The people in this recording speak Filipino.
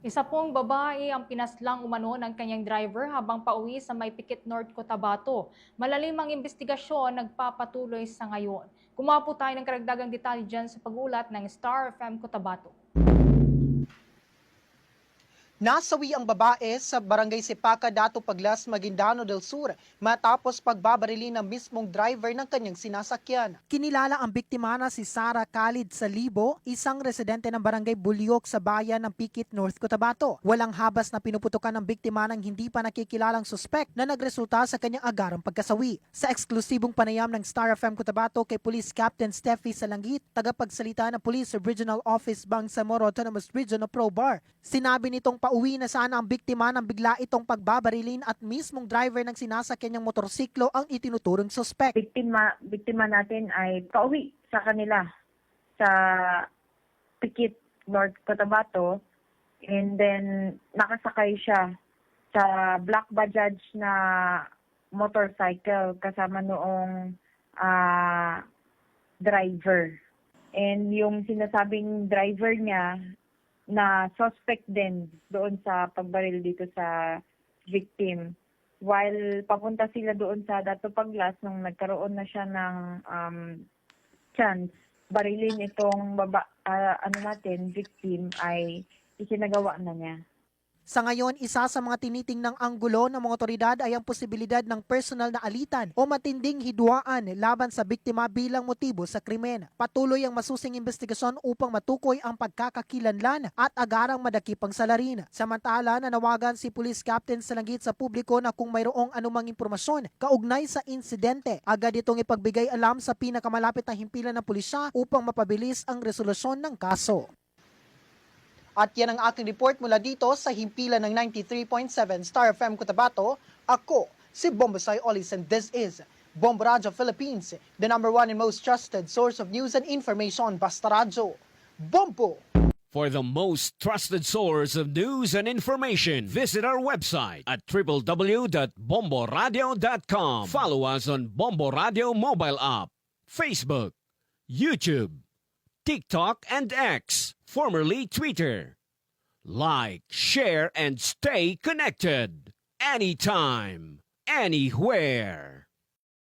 Isa pong babae ang pinaslang umano ng kanyang driver habang pauwi sa may Pikit North, Cotabato. Malalim ang investigasyon nagpapatuloy sa ngayon. Kumuha po tayo ng karagdagang detalye dyan sa pag-ulat ng Star FM Cotabato. Nasawi ang babae sa barangay Sipaka, Dato Paglas, Maguindano del Sur matapos pagbabarili ng mismong driver ng kanyang sinasakyan. Kinilala ang biktima na si Sara Khalid Salibo, isang residente ng barangay Bulyok sa bayan ng Pikit North, Cotabato. Walang habas na pinuputukan ng biktima ng hindi pa nakikilalang suspek na nagresulta sa kanyang agarang pagkasawi. Sa eksklusibong panayam ng Star FM Cotabato kay Police Captain Steffi Salangit, tagapagsalita ng Police Regional Office Bangsamoro Autonomous Region of ProBar, sinabi nitong pauwi na sana ang biktima nang bigla itong pagbabarilin at mismong driver ng sinasakyan niyang motorsiklo ang itinuturing suspect. Biktima natin ay pauwi sa kanila sa Pikit North Cotabato, and then nakasakay siya sa black Bajaj na motorcycle kasama noong driver. And yung sinasabing driver niya na suspect din doon sa pagbaril dito sa victim. While papunta sila doon sa Dato Paglas, nung nagkaroon na siya ng chance, barilin itong victim, ay isinagawa na niya. Sa ngayon, isa sa mga tinitingnang anggulo ng mga otoridad ay ang posibilidad ng personal na alitan o matinding hidwaan laban sa biktima bilang motibo sa krimen. Patuloy ang masusing investigasyon upang matukoy ang pagkakakilanlan at agarang madakipang salarin. Samantala, nanawagan si Police Captain Salangit sa publiko na kung mayroong anumang impormasyon kaugnay sa insidente, agad itong ipagbigay alam sa pinakamalapit na himpilan ng pulisya upang mapabilis ang resolusyon ng kaso. At yan ang aking report mula dito sa himpilan ng 93.7 Star FM Cotabato. Ako si Bombosay Olis, and this is Bombo Radio Philippines, the #1 and most trusted source of news and information. Basta Radio. Bombo! For the most trusted source of news and information, visit our website at www.bomboradio.com. Follow us on Bombo Radio mobile app, Facebook, YouTube, TikTok, and X, formerly Twitter. Like, share, and stay connected. Anytime, anywhere.